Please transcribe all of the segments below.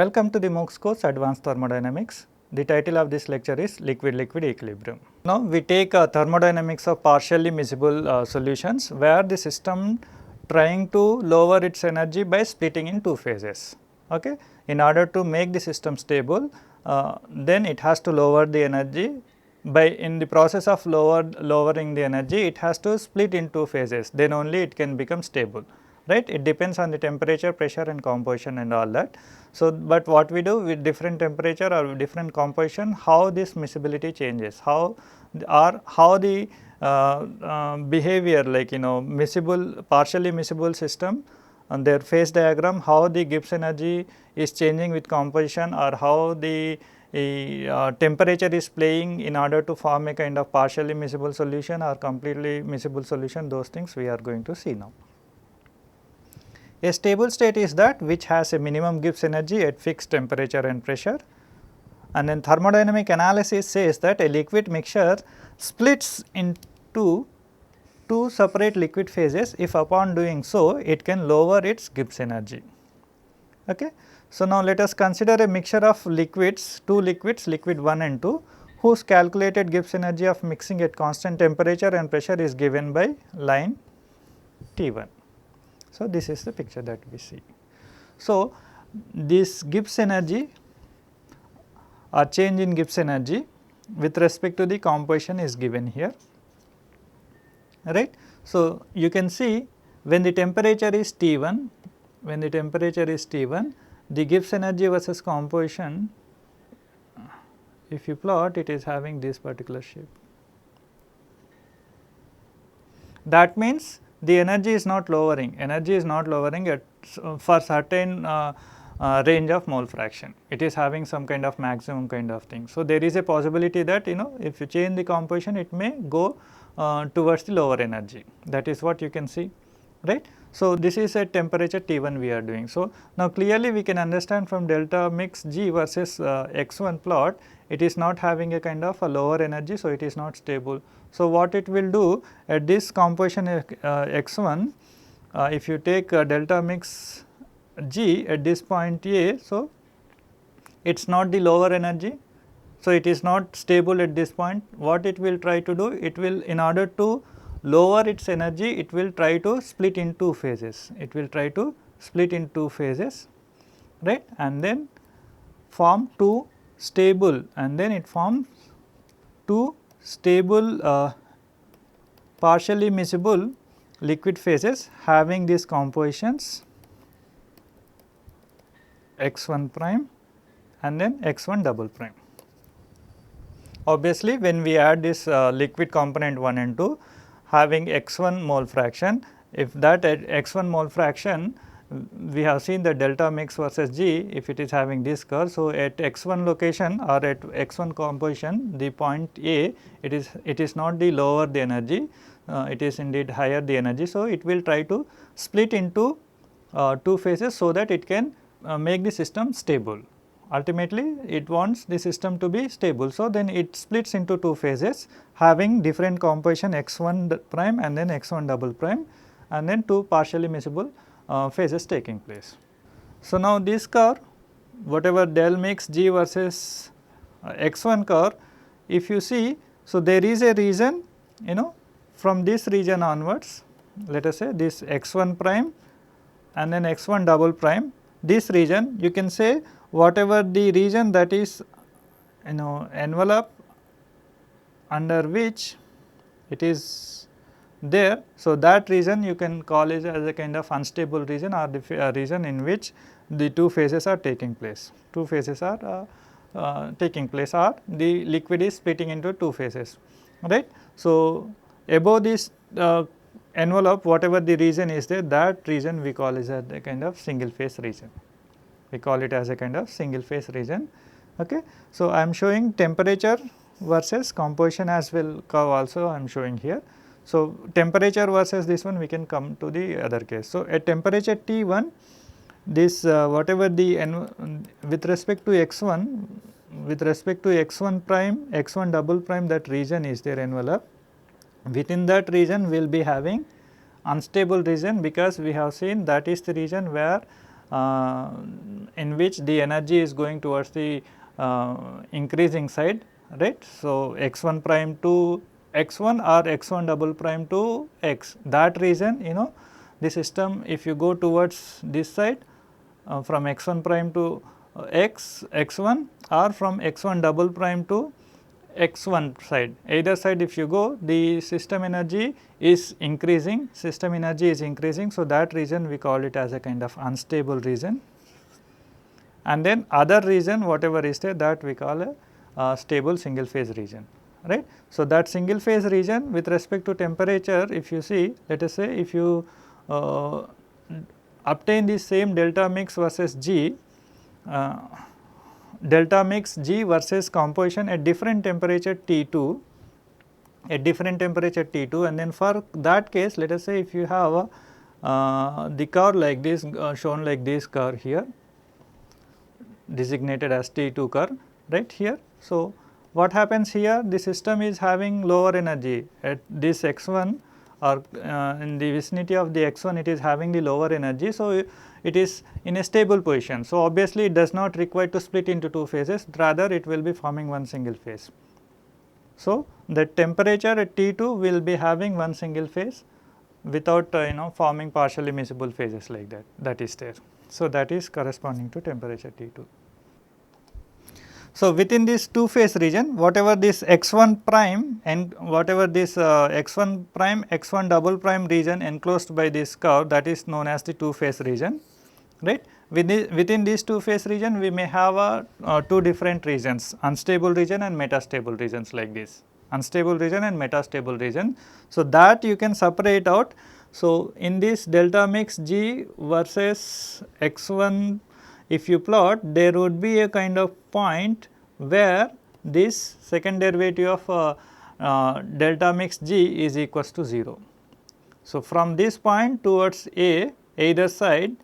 Welcome to the MOOCs course Advanced Thermodynamics. The title of this lecture is Liquid-Liquid Equilibrium. Now, we take thermodynamics of partially miscible solutions where the system trying to lower its energy by splitting in two phases. Okay? In order to make the system stable, then it has to lower the energy. By in the process of lowering the energy, it has to split in two phases, then only it can become stable, right. It depends on the temperature, pressure and composition and all that. So, but what we do with different temperature or different composition, how this miscibility changes, how the behavior, like miscible, partially miscible system and their phase diagram, how the Gibbs energy is changing with composition, or how the temperature is playing in order to form a kind of partially miscible solution or completely miscible solution. Those things we are going to see now. A stable state is that which has a minimum Gibbs energy at fixed temperature and pressure, and then thermodynamic analysis says that a liquid mixture splits into two separate liquid phases if upon doing so it can lower its Gibbs energy. Okay. So, now let us consider a mixture of liquids, two liquids, liquid 1 and 2, whose calculated Gibbs energy of mixing at constant temperature and pressure is given by line T1. So, this is the picture that we see. So, this Gibbs energy or change in Gibbs energy with respect to the composition is given here, right. So, you can see when the temperature is T1, the Gibbs energy versus composition, if you plot, it is having this particular shape. That means the energy is not lowering, at for certain range of mole fraction. It is having some kind of maximum kind of thing. So, there is a possibility that if you change the composition, it may go towards the lower energy. That is what you can see, right. So, this is at temperature T1 we are doing. So, now clearly we can understand from delta mix G versus X1 plot, it is not having a kind of a lower energy. So, it is not stable. So, what it will do at this composition X1, if you take delta mix G at this point A, so it is not the lower energy. So, it is not stable at this point. What it will try to do? It will, in order to lower its energy, it will try to split in two phases. Right, and then form two stable, and then it forms two stable partially miscible liquid phases having these compositions x1 prime and then x1 double prime. Obviously, when we add this liquid component 1 and 2 having x1 mole fraction, if that at x1 mole fraction, we have seen the delta mix versus G, if it is having this curve. So, at x1 location or at x1 composition, the point A, it is not the lower the energy, it is indeed higher the energy. So, it will try to split into two phases so that it can make the system stable. Ultimately, it wants the system to be stable. So, then it splits into two phases having different composition x1 prime and then x1 double prime, and then two partially miscible phases taking place. So, now this curve, whatever del mix G versus x1 curve, if you see, so there is a region from this region onwards, let us say this x1 prime and then x1 double prime, this region you can say whatever the region that is envelope under which it is there. So, that region you can call it as a kind of unstable region, or the region in which the two phases are taking place. Two phases are taking place, or the liquid is splitting into two phases, right. So, above this envelope, whatever the region is there, that region we call as a kind of single phase region. We call it as a kind of single phase region. Okay. So, I am showing temperature versus composition as well curve also I am showing here. So, temperature versus this one we can come to the other case. So, at temperature T1, this whatever the with respect to x1 prime, x1 double prime, that region is their envelope. Within that region we will be having unstable region, because we have seen that is the region where in which the energy is going towards the increasing side, right. So, x1 prime to x1 or x1 double prime to x, that region, the system, if you go towards this side from x1 prime to x1 or from x1 double prime to x1 side, either side if you go, the system energy is increasing, So, that region we call it as a kind of unstable region, and then other region whatever is there, that we call a stable single phase region, right. So, that single phase region with respect to temperature, if you see, let us say if you obtain the same delta mix versus G, delta mix G versus composition at different temperature T2, and then for that case, let us say if you have the curve like this, shown like this curve here, designated as T2 curve, right here. So, what happens here, the system is having lower energy at this x1, or in the vicinity of the x1 it is having the lower energy. So, it is in a stable position. So, obviously, it does not require to split into two phases, rather it will be forming one single phase. So, the temperature at T2 will be having one single phase without forming partially miscible phases like that, that is there. So, that is corresponding to temperature T2. So, within this two phase region, whatever this x1 prime and whatever this x1 prime, x1 double prime region enclosed by this curve, that is known as the two phase region, right. Within this two phase region, we may have two different regions, unstable region and metastable regions like this, unstable region and metastable region. So, that you can separate out. So, in this delta mix G versus x1, if you plot, there would be a kind of point where this second derivative of delta mix G is equals to 0. So, from this point towards A, either side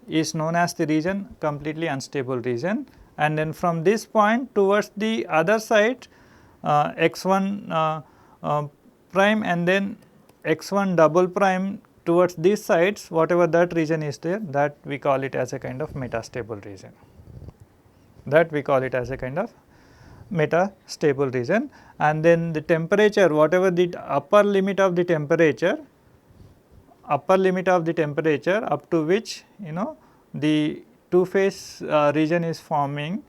is known as the region completely unstable region, and then from this point towards the other side x1 prime and then x1 double prime towards these sides, whatever that region is there, that we call it as a kind of metastable region, and then the temperature, whatever the upper limit of the temperature up to which the two phase region is forming,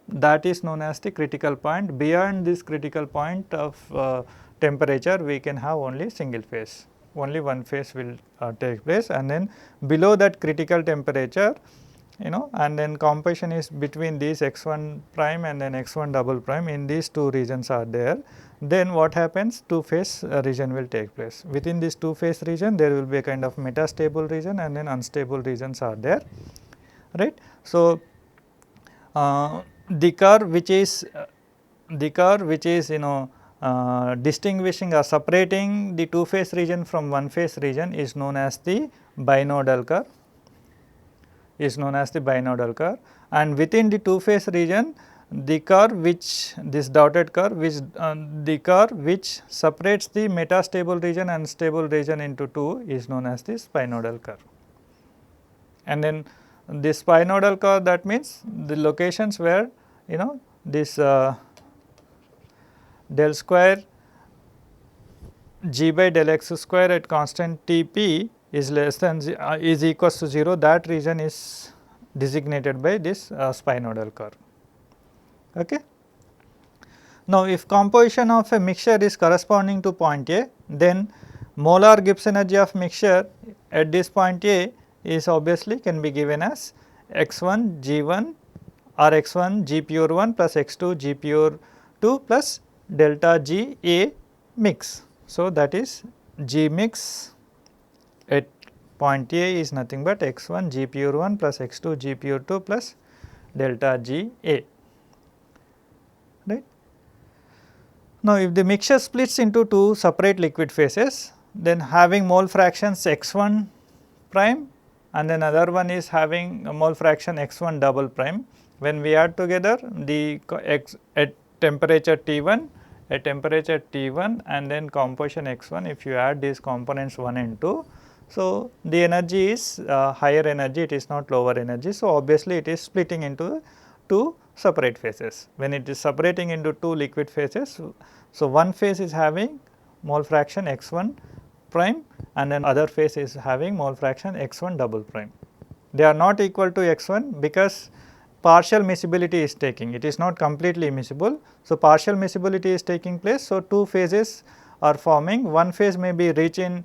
that is known as the critical point. Beyond this critical point of temperature, we can have only single phase, only one phase will take place, and then below that critical temperature, and then composition is between these x1 prime and then x1 double prime, in these two regions are there, then what happens, two phase region will take place. Within this two phase region, there will be a kind of metastable region and then unstable regions are there, right. So, the curve which is distinguishing or separating the two phase region from one phase region is known as the binodal curve, and within the two phase region, the curve which this dotted curve which separates the metastable region and stable region into two is known as the spinodal curve. And then this spinodal curve, that means the locations where this del square G by del x square at constant T p is less than is equals to 0, that region is designated by this spinodal curve. Okay. Now, if composition of a mixture is corresponding to point A, then molar Gibbs energy of mixture at this point A is obviously can be given as x1 G1 or x1 G pure 1 plus x2 G pure 2 plus delta G A mix. So, that is G mix at point A is nothing but x1 G pure 1 plus x2 G pure 2 plus delta G A, right. Now, if the mixture splits into two separate liquid phases, then having mole fractions x1 prime and then other one is having a mole fraction x1 double prime. When we add together the at temperature T1 and then composition x1, if you add these components 1 and 2, So, the energy is higher energy, it is not lower energy. So, obviously, it is splitting into two separate phases. When it is separating into two liquid phases, so one phase is having mole fraction x 1 prime and then other phase is having mole fraction x 1 double prime. They are not equal to x 1 because partial miscibility is taking, it is not completely miscible. So, partial miscibility is taking place. So, two phases are forming, one phase may be rich in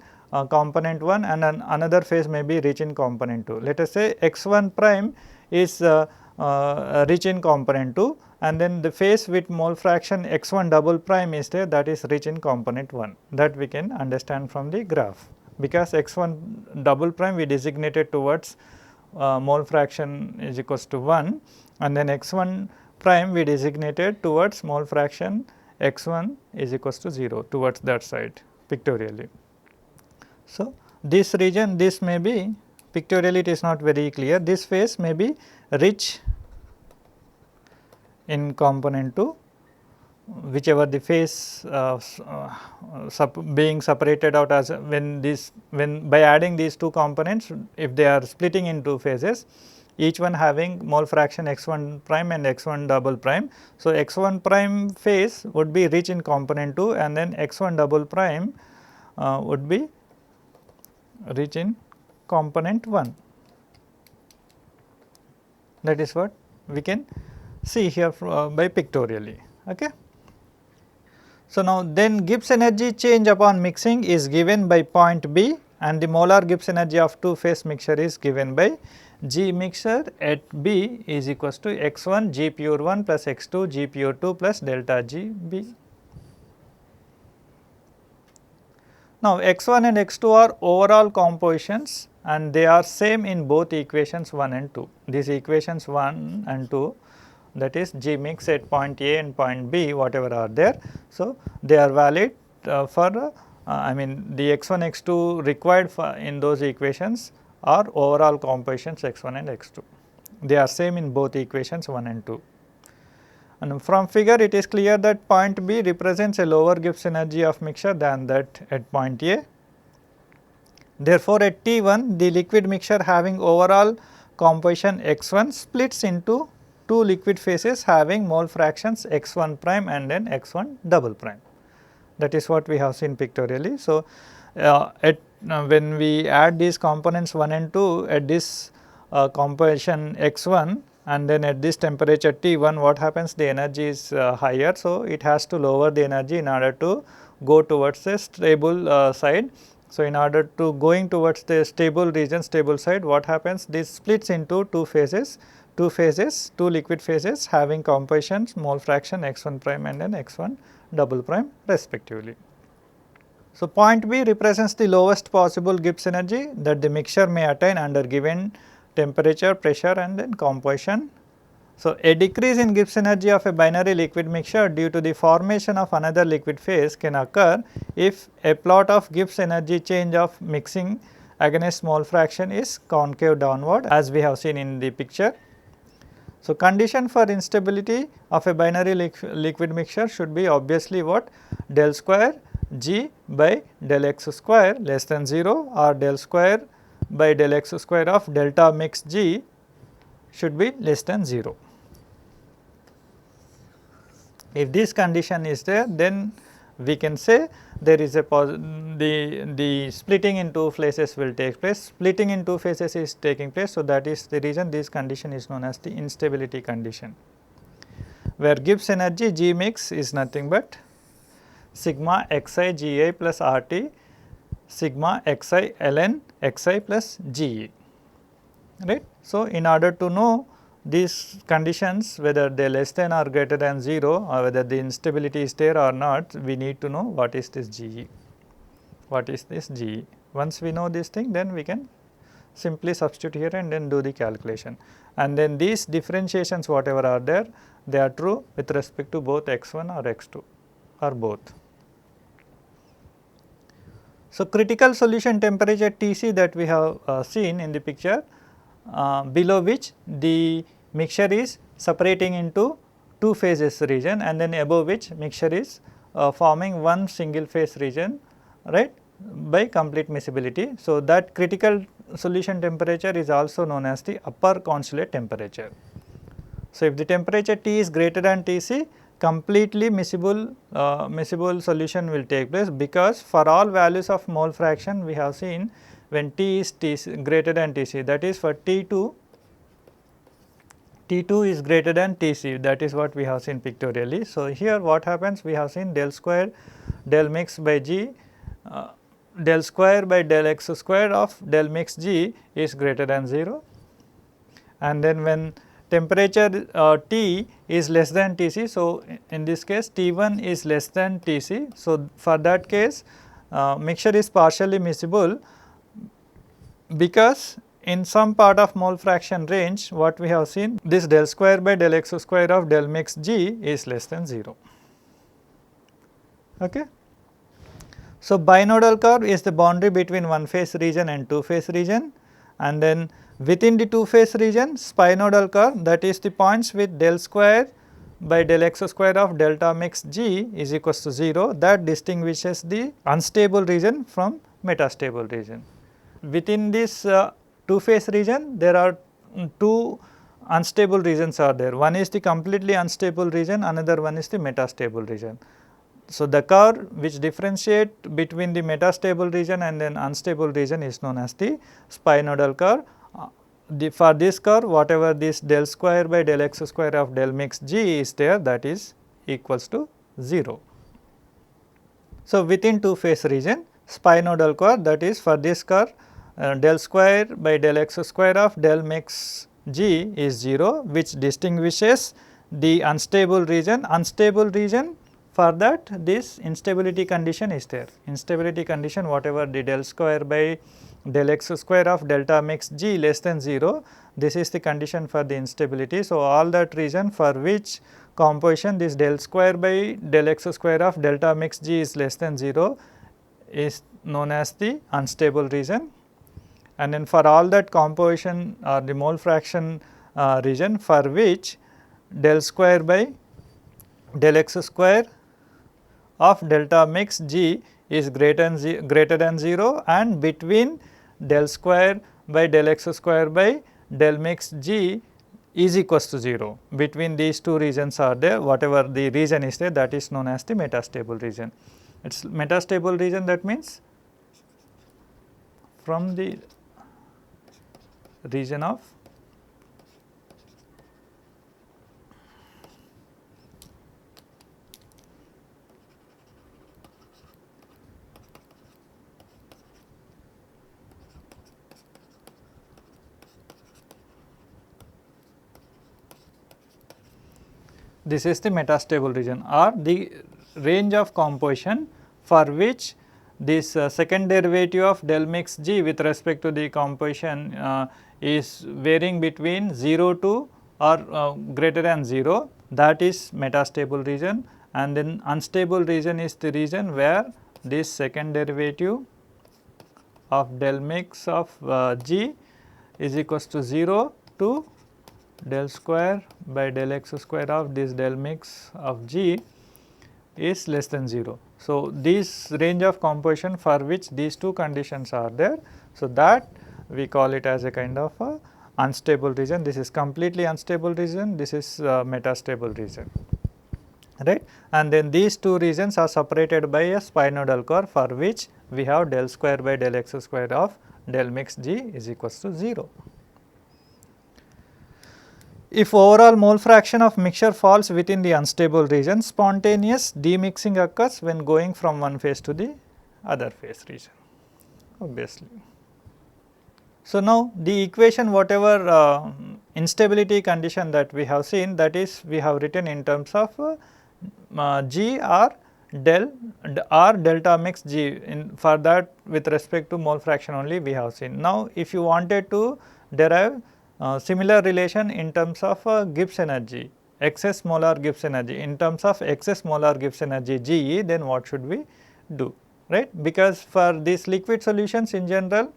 component 1 and then another phase may be rich in component 2. Let us say x 1 prime is rich in component 2 and then the phase with mole fraction x 1 double prime is there, that is rich in component 1, that we can understand from the graph, because x 1 double prime we designated towards mole fraction is equals to 1 and then x 1 prime we designated towards mole fraction x 1 is equals to 0 towards that side pictorially. So, this region, this may be pictorially it is not very clear, this phase may be rich in component 2, whichever the phase being separated out as when by adding these two components, if they are splitting in two phases, each one having mole fraction x 1 prime and x 1 double prime. So, x 1 prime phase would be rich in component 2 and then x 1 double prime would be rich in component 1. That is what we can see here by pictorially. Okay. So, now then Gibbs energy change upon mixing is given by point B and the molar Gibbs energy of two phase mixture is given by G mixture at B is equals to x 1 G pure 1 plus x 2 G pure 2 plus delta G B. Now, x 1 and x 2 are overall compositions and they are same in both equations 1 and 2. These equations 1 and 2, that is G mix at point A and point B whatever are there. So, they are valid for I mean the x 1 x 2 required for in those equations are overall compositions x 1 and x 2. They are same in both equations 1 and 2. And from figure it is clear that point B represents a lower Gibbs energy of mixture than that at point A. Therefore, at T1 the liquid mixture having overall composition x 1 splits into two liquid phases having mole fractions x 1 prime and then x 1 double prime. That is what we have seen pictorially. So, when we add these components 1 and 2 at this composition x 1 and then at this temperature T1, what happens, the energy is higher. So, it has to lower the energy in order to go towards the stable side. So, in order to going towards the stable region, stable side, what happens, this splits into two phases, two liquid phases having compositions mole fraction x 1 prime and then x 1 double prime respectively. So, point B represents the lowest possible Gibbs energy that the mixture may attain under given temperature, pressure and then composition. So, a decrease in Gibbs energy of a binary liquid mixture due to the formation of another liquid phase can occur if a plot of Gibbs energy change of mixing against mole fraction is concave downward, as we have seen in the picture. So, condition for instability of a binary liquid mixture should be obviously what, del square G by del x square less than 0 or del square by del x square of delta mix G should be less than 0. If this condition is there, then we can say there is a the splitting in two phases will take place. Splitting in two phases is taking place. So, that is the reason this condition is known as the instability condition, where Gibbs energy G mix is nothing but sigma xi Gi plus RT sigma xi ln xi plus Ge, right. So, in order to know these conditions whether they less than or greater than 0 or whether the instability is there or not, we need to know what is this Ge, what is this Ge. Once we know this thing, then we can simply substitute here and then do the calculation, and then these differentiations whatever are there, they are true with respect to both x1 or x2 or both. So, critical solution temperature Tc that we have seen in the picture, below which the mixture is separating into two phases region and then above which mixture is forming one single phase region, right. by complete miscibility. So, that critical solution temperature is also known as the upper constellate temperature. So, if the temperature T is greater than Tc, completely miscible solution will take place, because for all values of mole fraction we have seen when T is greater than Tc, that is for T2 is greater than Tc, that is what we have seen pictorially. So, here what happens, we have seen del square del mix by G del square by del x square of del mix G is greater than 0, and then when temperature T is less than Tc. So, in this case T1 is less than Tc. So, for that case mixture is partially miscible, because in some part of mole fraction range what we have seen, this del square by del x square of del mix G is less than 0. Okay. So, binodal curve is the boundary between one phase region and two phase region, and then within the two phase region spinodal curve, that is the points with del square by del x square of delta mix G is equals to 0, that distinguishes the unstable region from metastable region. Within this two phase region there are two unstable regions are there, one is the completely unstable region, another one is the metastable region. So, the curve which differentiate between the metastable region and then unstable region is known as the spinodal curve. For this curve, whatever this del square by del x square of del mix G is there, that is equals to 0. So, within two phase region spinodal curve, that is for this curve del square by del x square of del mix G is 0, which distinguishes the unstable region. Unstable region, for that this instability condition is there. Instability condition, whatever the del square by del x square of delta mix G less than 0, this is the condition for the instability. So, all that region for which composition this del square by del x square of delta mix G is less than 0 is known as the unstable region, and then for all that composition or the mole fraction region for which del square by del x square of delta mix G is greater than 0, and between del square by del x square by del mix G is equals to 0. Between these two regions are there, whatever the region is there, that is known as the metastable region. It is metastable region, that means from the region of this is the metastable region, or the range of composition for which this second derivative of del mix G with respect to the composition is varying between 0 to or greater than 0, that is metastable region, and then unstable region is the region where this second derivative of del mix of G is equals to 0 to del square by del x square of this del mix of G is less than 0. So, this range of composition for which these two conditions are there. So, that we call it as a kind of a unstable region. This is completely unstable region, this is metastable region, right. And then these two regions are separated by a spinodal curve for which we have del square by del x square of del mix G is equals to 0. If overall mole fraction of mixture falls within the unstable region, spontaneous demixing occurs when going from one phase to the other phase region, obviously. So, now the equation whatever instability condition that we have seen, that is we have written in terms of G or delta mix G, for that with respect to mole fraction only we have seen. Now, if you wanted to derive similar relation in terms of Gibbs energy, excess molar Gibbs energy, in terms of excess molar Gibbs energy GE, then what should we do, right? Because for these liquid solutions in general,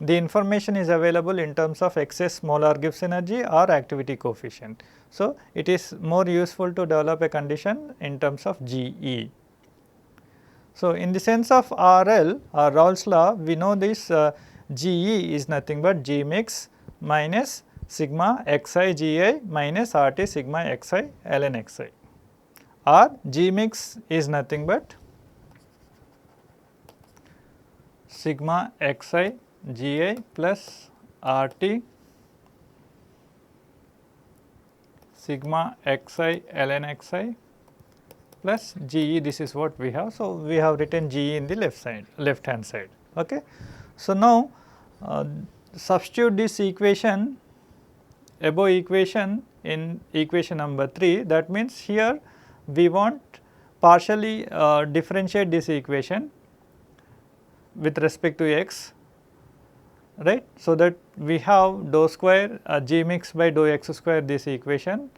the information is available in terms of excess molar Gibbs energy or activity coefficient. So, it is more useful to develop a condition in terms of GE. So, in the sense of RL or Raoult's law, we know this GE is nothing but G mix minus sigma xi GI minus RT sigma xi ln xi, or G mix is nothing but sigma xi GI plus RT sigma xi ln xi plus GE, this is what we have. So, we have written GE in the left hand side. Okay. So, now substitute this equation, above equation, in equation number 3. That means, here we want partially differentiate this equation with respect to x, right. So, that we have dou square G mix by dou x square this equation.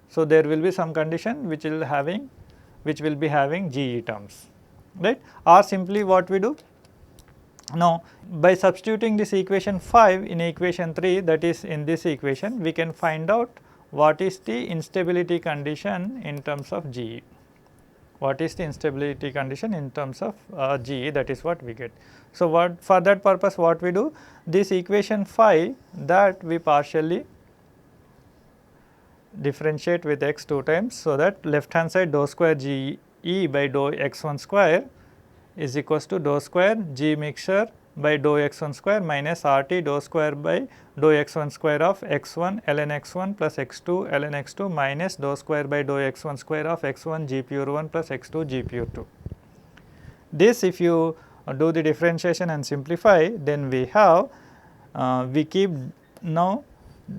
So, there will be some condition which will be having GE terms, right, or simply what we do. Now, by substituting this equation 5 in equation 3, that is in this equation, we can find out what is the instability condition in terms of GE. What is the instability condition in terms of GE, that is what we get. So, what for that purpose what we do, this equation 5, that we partially differentiate with x 2 times. So, that left hand side dou square G E by dou x 1 square is equals to dou square G mixture by dou x 1 square minus RT dou square by dou x 1 square of x 1 ln x 1 plus x 2 ln x 2 minus dou square by dou x 1 square of x 1 G pure 1 plus x 2 G pure 2. This, if you do the differentiation and simplify, then we have we keep now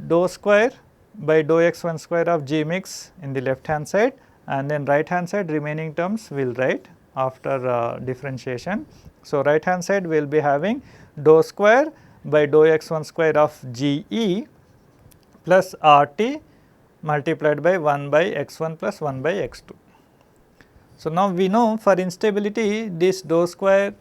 dou square by dou x 1 square of G mix in the left hand side, and then right hand side remaining terms we will write after differentiation. So, right hand side we will be having dou square by dou x 1 square of G E plus R T multiplied by 1 by x 1 plus 1 by x 2. So, now we know for instability this dou square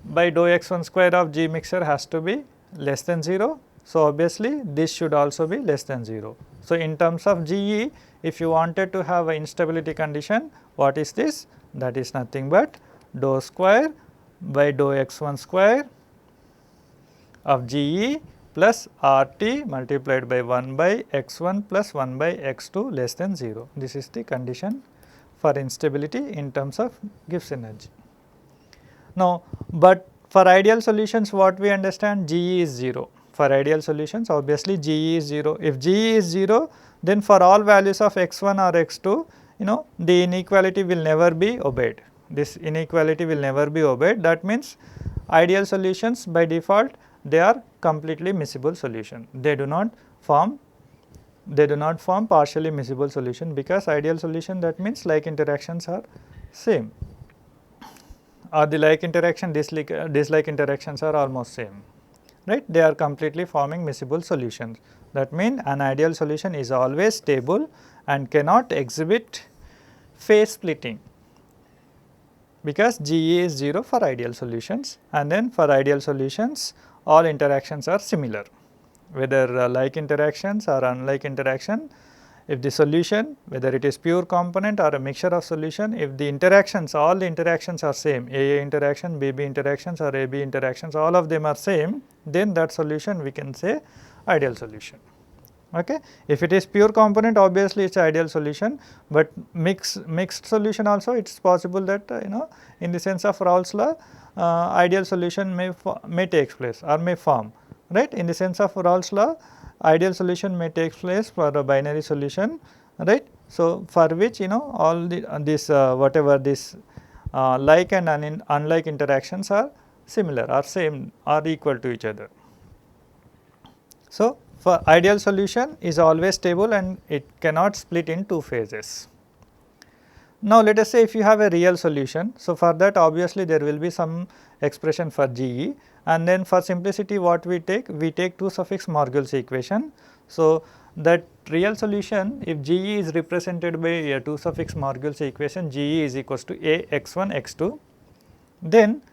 by dou x 1 square of G mixture has to be less than 0. So, obviously, this should also be less than 0. So, in terms of GE, if you wanted to have an instability condition, what is this? That is nothing but dou square by dou x 1 square of GE plus RT multiplied by 1 by x 1 plus 1 by x 2 less than 0. This is the condition for instability in terms of Gibbs energy. Now, but for ideal solutions, what we understand, GE is 0. For ideal solutions, obviously GE is 0. If GE is 0, then for all values of x 1 or x 2, the inequality will never be obeyed. This inequality will never be obeyed. That means, ideal solutions by default, they are completely miscible solution. They do not form partially miscible solution, because ideal solution, that means like interactions are same, or the like interaction dislike interactions are almost same, right. They are completely forming miscible solutions. That means, an ideal solution is always stable and cannot exhibit phase splitting, because GE is 0 for ideal solutions, and then for ideal solutions all interactions are similar, whether like interactions or unlike interaction. If the solution, whether it is pure component or a mixture of solution, if the interactions, all the interactions are same, AA interaction, BB interactions or AB interactions, all of them are same, then that solution we can say ideal solution. Okay. If it is pure component, obviously it is ideal solution, but mixed solution also, it is possible that in the sense of Raoult's law, ideal solution may take place or may form, right. In the sense of Raoult's law, ideal solution may take place for a binary solution, right. So, for which all this whatever this like and unlike interactions are similar or same or equal to each other. So, for ideal solution is always stable and it cannot split in two phases. Now, let us say if you have a real solution. So, for that obviously there will be some expression for GE, and then for simplicity what we take 2 suffix Morgul's equation. So, that real solution, if GE is represented by a 2 suffix Morgul's equation, GE is equals to A x 1 x 2, then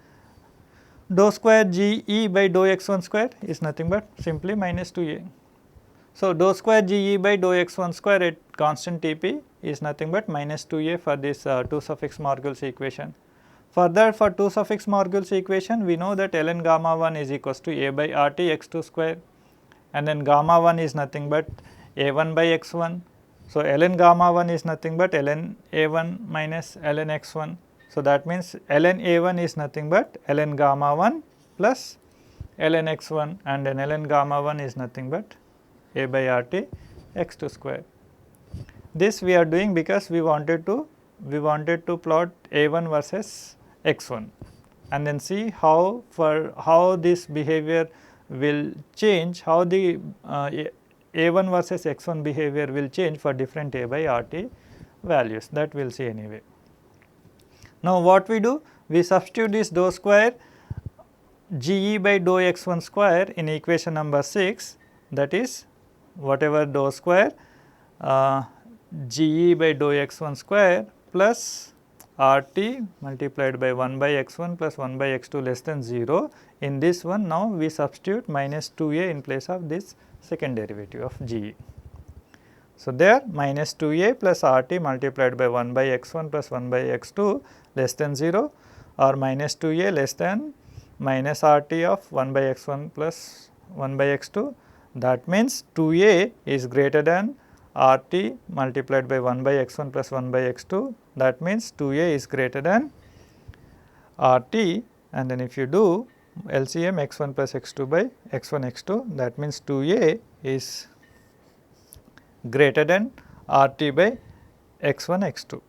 dou square GE by dou x 1 square is nothing but simply minus 2A. So, dou square GE by dou x 1 square at constant Tp is nothing but minus 2A for this 2 suffix Morgul's equation. Further, for 2 suffix Morgul's equation, we know that ln gamma 1 is equals to a by RT x2 square, and then gamma 1 is nothing but a1 by x1. So, ln gamma 1 is nothing but ln a1 minus ln x1. So, that means ln a1 is nothing but ln gamma 1 plus ln x1, and then ln gamma 1 is nothing but a by RT x2 square. This we are doing because we wanted to plot a1 versus x1 and then see how this behavior will change, how the a1 versus x1 behavior will change for different a by RT values, that we will see anyway. Now, what we do? We substitute this dou square GE by dou x1 square in equation number 6, that is whatever dou square GE by dou x1 square plus RT multiplied by 1 by x1 plus 1 by x2 less than 0. In this one, now we substitute minus 2a in place of this second derivative of GE. So, there minus 2a plus RT multiplied by 1 by x1 plus 1 by x2 less than 0, or minus 2a less than minus RT of 1 by x1 plus 1 by x2. That means 2a is greater than RT multiplied by 1 by x1 plus 1 by x2. That means 2a is greater than RT, and then if you do LCM x1 plus x2 by x1 x2, that means 2a is greater than RT by x1 x2.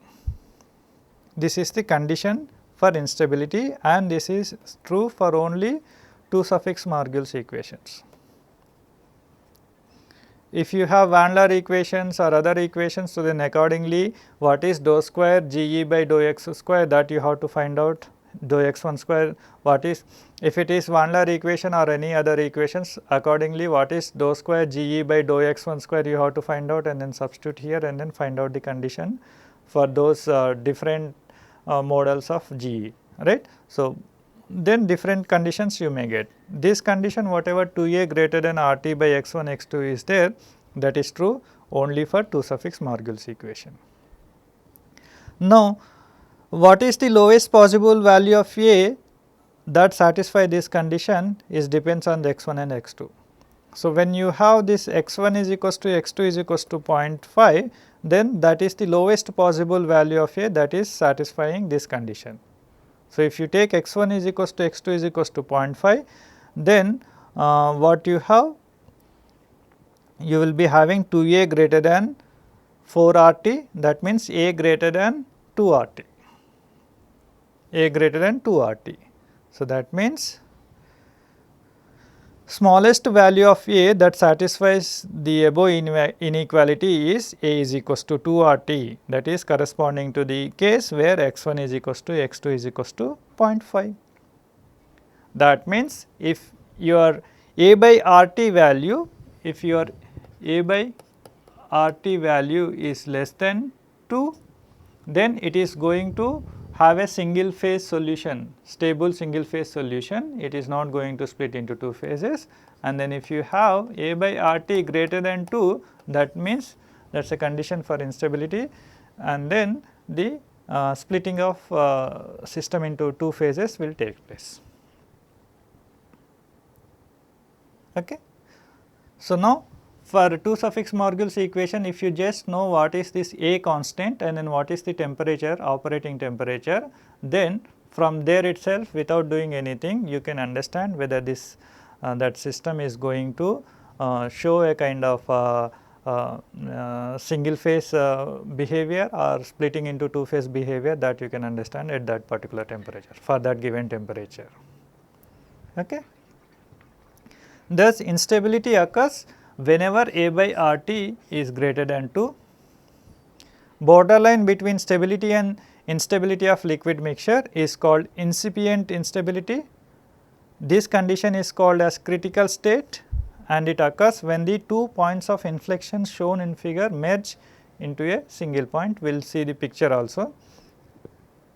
This is the condition for instability, and this is true for only 2 suffix Morgul's equations. If you have Van Laer equations or other equations, so then accordingly what is dou square GE by dou x square, that you have to find out. Dou x1 square, what is, if it is Van Laer equation or any other equations, accordingly what is dou square GE by dou x1 square, you have to find out and then substitute here and then find out the condition for those different models of GE, right. So, then different conditions you may get. This condition, whatever 2a greater than RT by x1 x2 is there, that is true only for 2 suffix Morgul's equation. Now, what is the lowest possible value of a that satisfy this condition is depends on the x1 and x2. So, when you have this x1 is equals to x2 is equals to 0.5, then that is the lowest possible value of a that is satisfying this condition. So, if you take x1 is equals to x2 is equals to 0.5, then what you have? You will be having 2a greater than 4 RT, that means a greater than 2 RT, a greater than 2 RT. So, that means smallest value of a that satisfies the above inequality is a is equals to 2 RT, that is corresponding to the case where x1 is equals to x2 is equals to 0.5. That means, if your a by RT value, if your a by RT value is less than 2, then it is going to have a single phase solution, stable single phase solution. It is not going to split into 2 phases, and then if you have a by RT greater than 2, that means that is a condition for instability, and then the splitting of system into 2 phases will take place. Okay. So, now for 2 suffix Morgul's equation, if you just know what is this a constant and then what is the temperature, operating temperature, then from there itself without doing anything you can understand whether this that system is going to show a kind of single phase behavior or splitting into 2 phase behavior, that you can understand at that particular temperature for that given temperature. Okay. Thus, instability occurs whenever a by RT is greater than 2. Borderline between stability and instability of liquid mixture is called incipient instability. This condition is called as critical state, and it occurs when the 2 points of inflection shown in figure merge into a single point. We will see the picture also.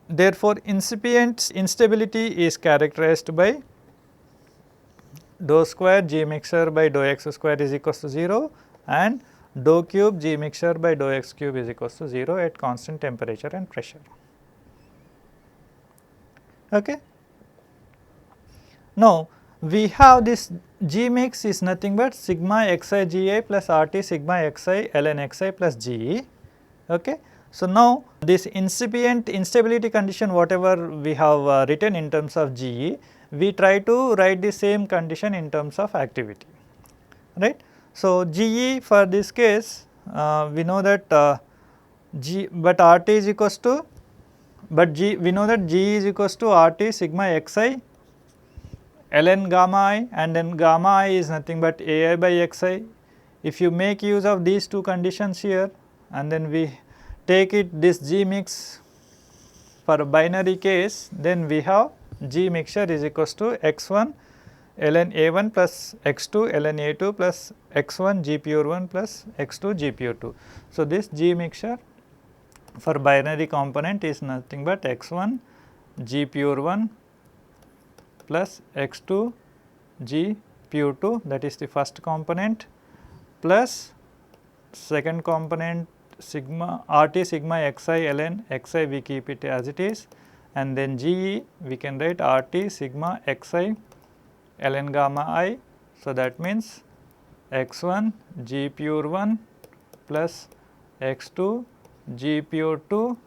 Therefore, incipient instability is characterized by dou square G mixture by dou x square is equals to 0 and dou cube G mixture by dou x cube is equals to 0 at constant temperature and pressure. Okay. Now, we have this G mix is nothing but sigma xi Gi plus RT sigma xi ln xi plus Ge. Okay. So, now this incipient instability condition whatever we have written in terms of Ge, we try to write the same condition in terms of activity, right. So, Ge for this case we know that G, but RT is equals to, but G, we know that G is equals to RT sigma xi ln gamma I, and then gamma I is nothing but Ai by xi. If you make use of these two conditions here and then we take it this G mix for a binary case, then we have G mixture is equals to x1 ln A1 plus x2 ln A2 plus x1 G pure 1 plus x2 G pure 2. So, this G mixture for binary component is nothing but x1 G pure 1 plus x2 G pure 2, that is the first component, plus second component sigma RT sigma xi ln xi, we keep it as it is, and then Ge we can write RT sigma xi ln gamma I. So, that means x1 G pure 1 plus x2 G pure 2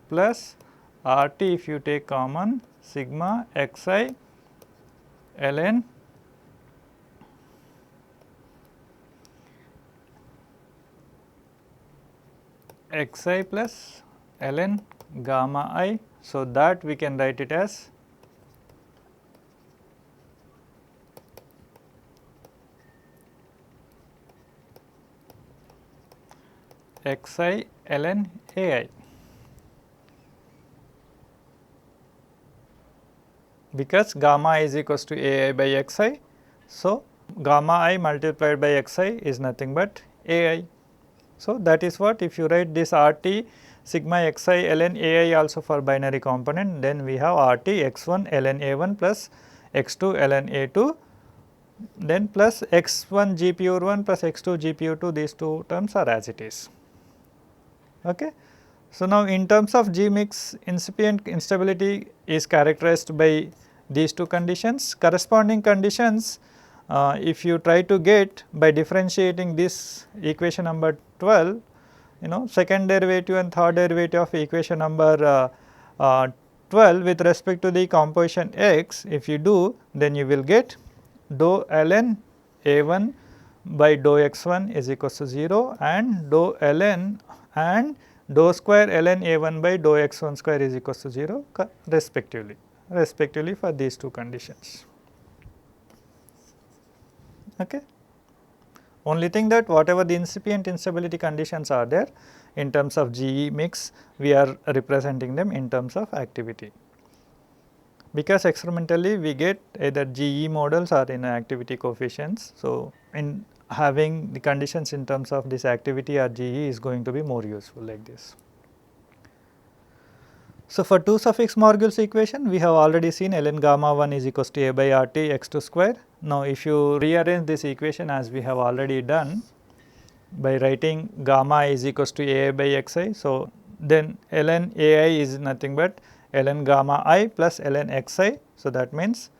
plus RT, if you take common, sigma xi ln xi plus ln gamma I. So, that we can write it as xi ln Ai, because gamma I is equals to Ai by xi. So, gamma I multiplied by xi is nothing but Ai. So, that is what, if you write this RT sigma xi ln Ai also for binary component, then we have RT x1 ln A1 plus x2 ln A2, then plus x1 G pure 1 plus x2 G pure 2, these two terms are as it is. Okay. So, now in terms of G mix, incipient instability is characterized by these two conditions. Corresponding conditions, if you try to get by differentiating this equation number 12, second derivative and third derivative of equation number 12 with respect to the composition x, if you do, then you will get dou ln A1 by dou x1 is equals to 0 and dou ln and dou square ln A1 by dou x1 square is equals to 0 respectively for these two conditions. Okay. Only thing that whatever the incipient instability conditions are there in terms of Ge mix, we are representing them in terms of activity, because experimentally we get either Ge models or in activity coefficients. So, in having the conditions in terms of this activity or Ge is going to be more useful like this. So, for 2 suffix Morgul's equation, we have already seen ln gamma 1 is equals to A by RT x2 square. Now, if you rearrange this equation as we have already done by writing gamma is equals to A by xi. So, then ln Ai is nothing but ln gamma I plus ln xi. So, that means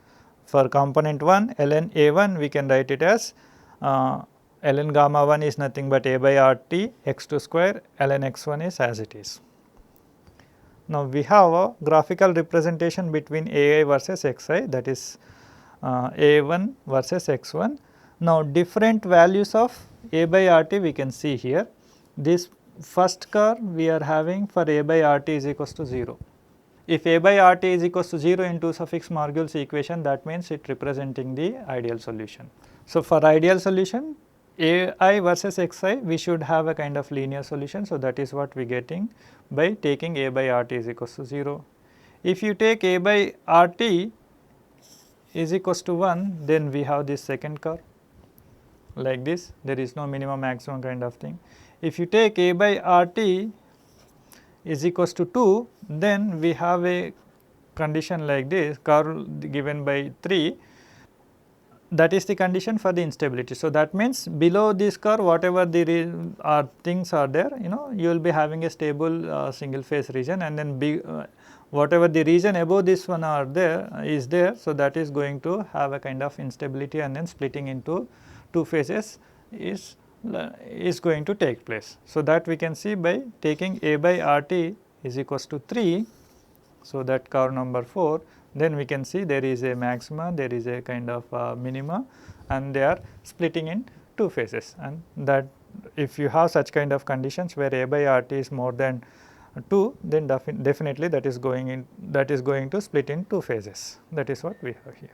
for component 1 ln A1 we can write it as ln gamma 1 is nothing but A by RT x2 square, ln x1 is as it is. Now, we have a graphical representation between Ai versus xi, that is A1 versus x1. Now, different values of A by RT we can see here. This first curve we are having for A by RT is equals to 0. If A by RT is equals to 0 in 2 suffix Morgul's equation, that means it representing the ideal solution. So, for ideal solution Ai versus xi, we should have a kind of linear solution. So, that is what we are getting by taking A by RT is equals to 0. If you take A by RT is equals to 1, then we have this second curve like this, there is no minimum maximum kind of thing. If you take A by RT is equals to 2, then we have a condition like this, curve given by 3. that is the condition for the instability. So, that means below this curve whatever the things are there, you know, you will be having a stable single phase region, and then whatever the region above this one are there is there. So, that is going to have a kind of instability, and then splitting into two phases is going to take place. So, that we can see by taking A by RT is equals to 3. So, that curve number 4, then we can see there is a maxima, there is a kind of minima, and they are splitting in two phases, and that if you have such kind of conditions where A by RT is more than 2, then definitely that is going to split in two phases. That is what we have here.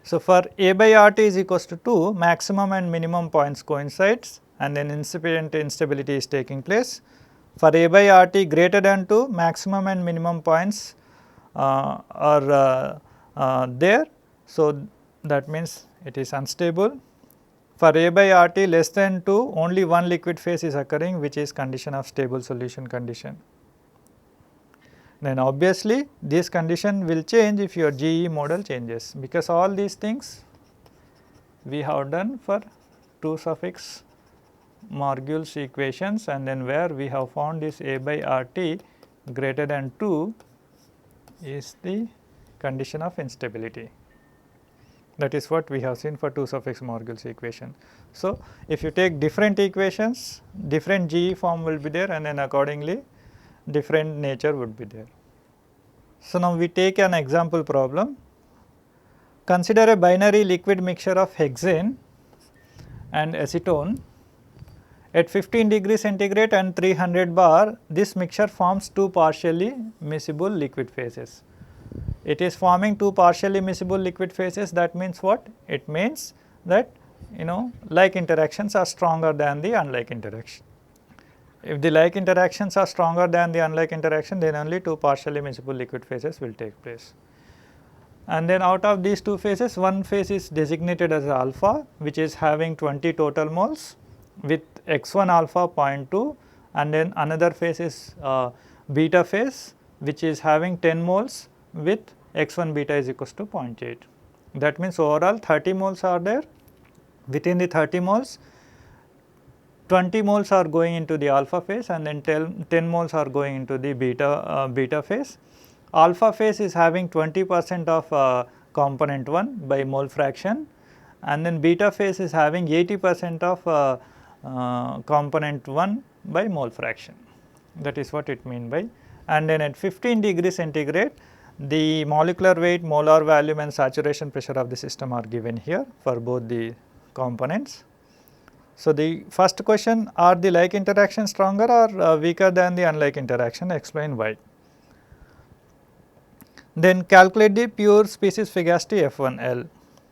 So, for A by RT is equals to 2, maximum and minimum points coincides, and then incipient instability is taking place. For A by RT greater than 2, maximum and minimum points are there. So, that means it is unstable. For A by RT less than 2, only one liquid phase is occurring, which is condition of stable solution condition. Then obviously, this condition will change if your GE model changes, because all these things we have done for 2 suffix Morgul's equations, and then where we have found this A by RT greater than 2 is the condition of instability. That is what we have seen for 2 suffix Morgul's equation. So, if you take different equations, different GE form will be there, and then accordingly different nature would be there. So, now we take an example problem. Consider a binary liquid mixture of hexane and acetone. At 15 degree centigrade and 300 bar, this mixture forms 2 partially miscible liquid phases. It is forming 2 partially miscible liquid phases. That means what? It means that, you know, like interactions are stronger than the unlike interaction. If the like interactions are stronger than the unlike interaction, then only 2 partially miscible liquid phases will take place. And then out of these 2 phases, one phase is designated as alpha, which is having 20 total moles with x1 alpha 0.2, and then another phase is beta phase, which is having 10 moles with x1 beta is equals to 0.8. That means overall 30 moles are there. Within the 30 moles, 20 moles are going into the alpha phase, and then 10 moles are going into the beta phase. Alpha phase is having 20% of component 1 by mole fraction, and then beta phase is having 80% of component 1 by mole fraction. That is what it means by. And then at 15 degree centigrade, the molecular weight, molar volume, and saturation pressure of the system are given here for both the components. So, the first question, are the like interaction stronger or weaker than the unlike interaction? Explain why. Then calculate the pure species Figasty F1L.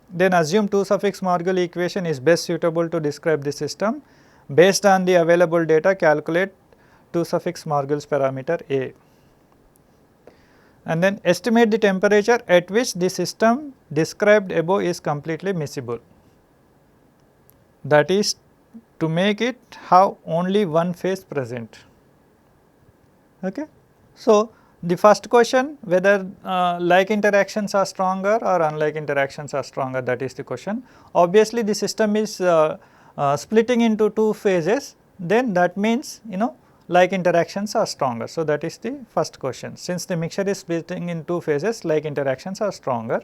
Then assume 2 suffix Morgul equation is best suitable to describe the system. Based on the available data, calculate 2 suffix Morgul's parameter A. And then estimate the temperature at which the system described above is completely miscible. That is to make it have only one phase present. Okay. So, the first question, whether like interactions are stronger or unlike interactions are stronger, that is the question. Obviously, the system is splitting into 2 phases, then that means, you know, like interactions are stronger. So, that is the first question. Since the mixture is splitting in 2 phases, like interactions are stronger.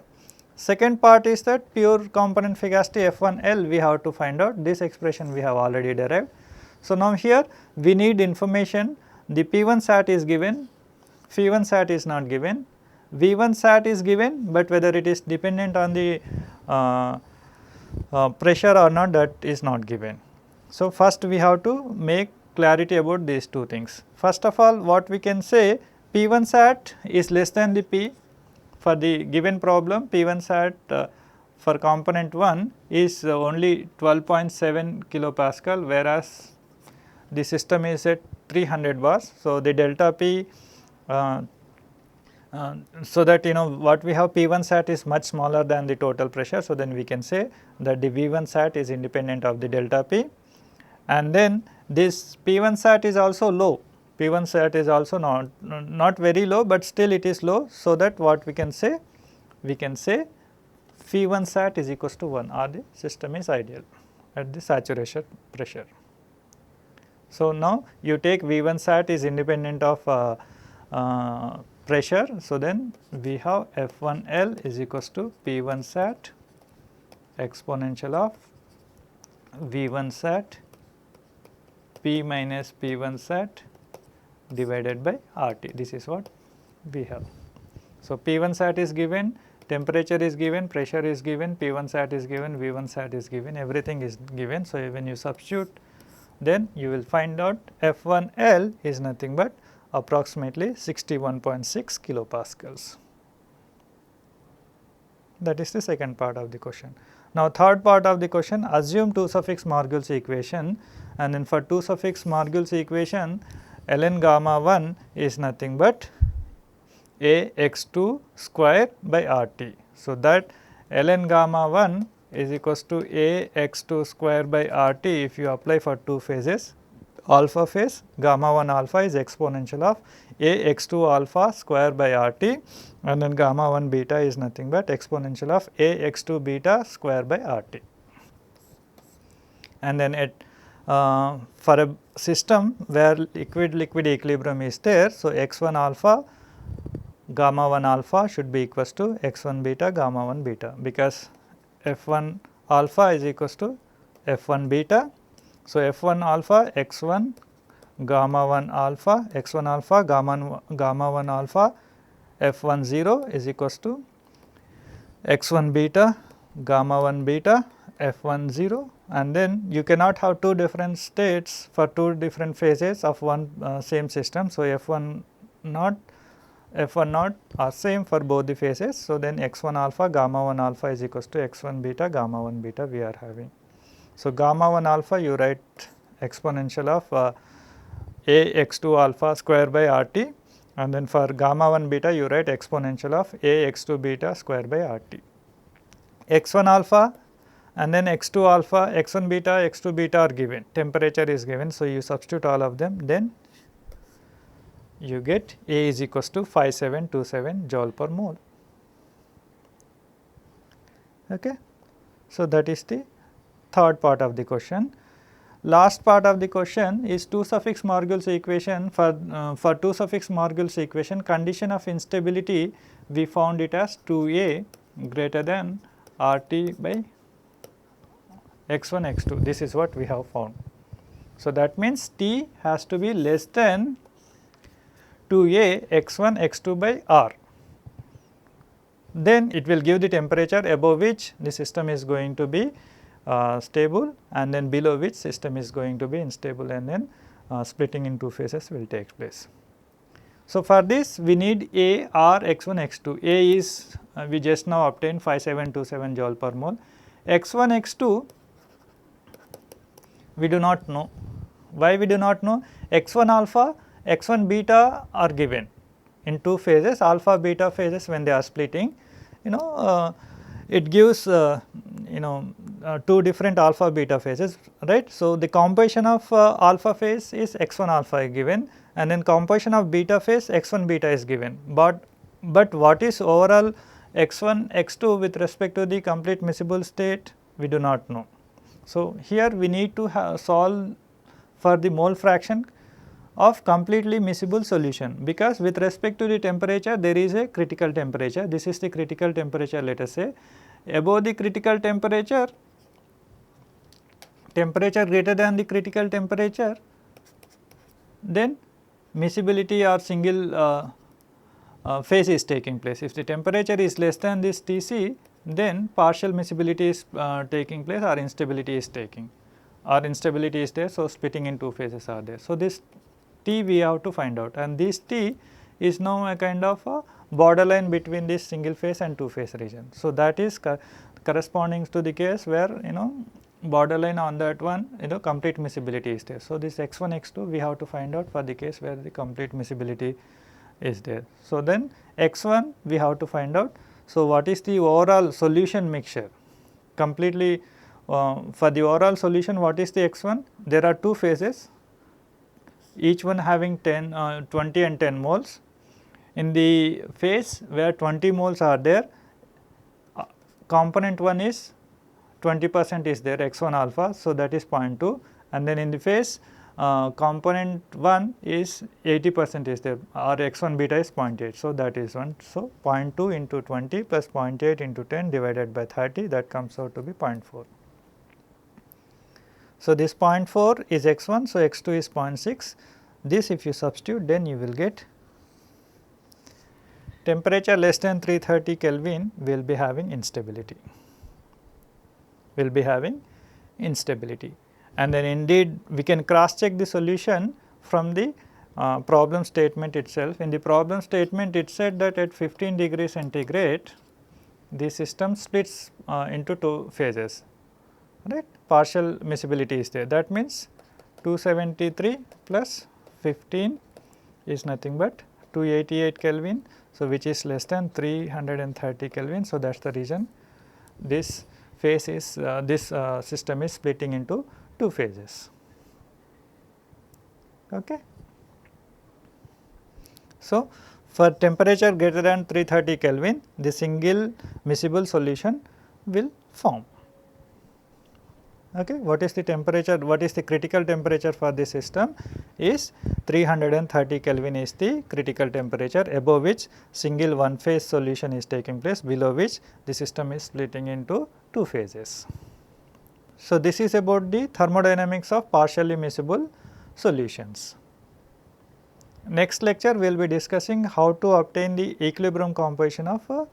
Second part is that pure component Figasty F1L we have to find out. This expression we have already derived. So, now here we need information. The P1 sat is given, Phi1 sat is not given, V1 sat is given, but whether it is dependent on the pressure or not, that is not given. So, first we have to make clarity about these 2 things. First of all, what we can say, P1 sat is less than the P. For the given problem, P1 sat for component 1 is only 12.7 kilopascal, whereas the system is at 300 bars. So, the delta P, so that, you know, what we have, P1 sat is much smaller than the total pressure. So, then we can say that the V1 sat is independent of the delta P, and then this P1 sat is also low. P1 sat is also not very low, but still it is low. So, that what we can say? We can say phi 1 sat is equals to 1 or the system is ideal at the saturation pressure. So, now you take V 1 sat is independent of pressure. So, then we have F 1 L is equals to P 1 sat exponential of V 1 sat P minus P 1 sat divided by R T. This is what we have. So, P 1 sat is given, temperature is given, pressure is given, P 1 sat is given, V 1 sat is given, everything is given. So, when you substitute, then you will find out F 1 L is nothing but approximately 61.6 kilopascals. That is the second part of the question. Now, third part of the question, assume 2 suffix Margulis equation, and then for 2 suffix Margulis equation, ln gamma 1 is nothing but A x 2 square by R T. So, that ln gamma 1 is equals to A x 2 square by R T if you apply for 2 phases. Alpha phase, gamma 1 alpha is exponential of A x 2 alpha square by R T, and then gamma 1 beta is nothing but exponential of A x 2 beta square by R T. And then at for a system where liquid equilibrium is there, so x 1 alpha gamma 1 alpha should be equals to x 1 beta gamma 1 beta, because f 1 alpha is equals to f 1 beta. So, f 1 alpha x 1 gamma 1 alpha x 1 alpha gamma 1 alpha f 1 0 is equals to x 1 beta gamma 1 beta f 1 0, and then you cannot have 2 different states for 2 different phases of one same system. So, f 1 naught are same for both the phases. So, then x 1 alpha gamma 1 alpha is equals to x 1 beta gamma 1 beta we are having. So, gamma 1 alpha you write exponential of A x 2 alpha square by R T, and then for gamma 1 beta you write exponential of A x 2 beta square by R T. X 1 alpha and then x 2 alpha, x 1 beta, x 2 beta are given, temperature is given. So, you substitute all of them, then you get A is equals to 5727 joule per mole. Okay. So, that is the third part of the question. Last part of the question is 2 suffix Margulis equation. For 2 suffix Margulis equation, condition of instability we found it as 2A greater than RT by x1 x2. This is what we have found. So, that means T has to be less than 2A x1 x2 by R. Then it will give the temperature above which the system is going to be stable, and then below which system is going to be unstable, and then splitting in 2 phases will take place. So, for this we need A, R, x1, x2. A is we just now obtained 5727 joule per mole. x1, x2 we do not know. Why we do not know? x1 alpha, x1 beta are given in 2 phases, alpha beta phases when they are splitting, it gives 2 different alpha beta phases, right. So, the composition of alpha phase is x1 alpha given, and then composition of beta phase x1 beta is given, but what is overall x1 x2 with respect to the complete miscible state we do not know. So, here we need to solve for the mole fraction of completely miscible solution, because with respect to the temperature there is a critical temperature. This is the critical temperature, let us say. Above the critical temperature greater than the critical temperature, then miscibility or single phase is taking place. If the temperature is less than this Tc, then partial miscibility is taking place, or instability is there. So, splitting in 2 phases are there. So, this T we have to find out, and this T is now a kind of a borderline between this single phase and 2 phase region. So, that is corresponding to the case where borderline on that one complete miscibility is there. So, this x1 x2 we have to find out for the case where the complete miscibility is there. So, then x1 we have to find out. So, what is the overall solution mixture completely for the overall solution, what is the x1? There are 2 phases, each one having 20 and 10 moles. In the phase where 20 moles are there, component 1 is 20% is there x1 alpha. So, that is 0.2, and then in the phase component 1 is 80% is there, or x1 beta is 0.8. So, that is 1. So, 0.2 into 20 plus 0.8 into 10 divided by 30, that comes out to be 0.4. So, this 0.4 is x1, so x2 is 0.6. This if you substitute, then you will get temperature less than 330 Kelvin will be having instability, and then indeed we can cross check the solution from the problem statement itself. In the problem statement, it said that at 15 degrees centigrade the system splits into two phases, right. Partial miscibility is there. That means 273 plus 15 is nothing but 288 Kelvin. So, which is less than 330 Kelvin. So, that is the reason this phase is system is splitting into two phases. Okay. So, for temperature greater than 330 Kelvin, the single miscible solution will form. Okay. What is the temperature? What is the critical temperature for this system? Is 330 Kelvin is the critical temperature, above which single one phase solution is taking place, below which the system is splitting into two phases. So, this is about the thermodynamics of partially miscible solutions. Next lecture we will be discussing how to obtain the equilibrium composition of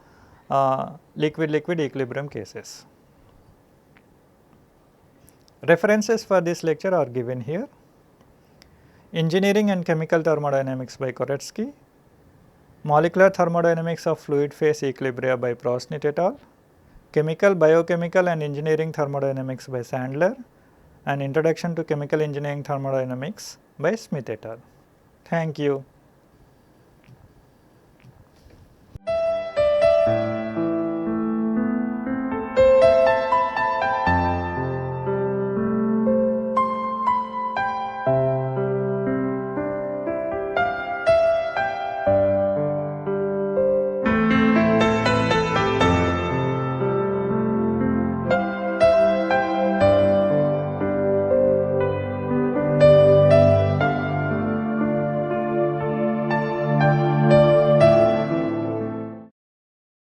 liquid-liquid equilibrium cases. References for this lecture are given here: Engineering and Chemical Thermodynamics by Koretsky, Molecular Thermodynamics of Fluid Phase Equilibria by Prosnit et al., Chemical, Biochemical and Engineering Thermodynamics by Sandler, and Introduction to Chemical Engineering Thermodynamics by Smith et al. Thank you.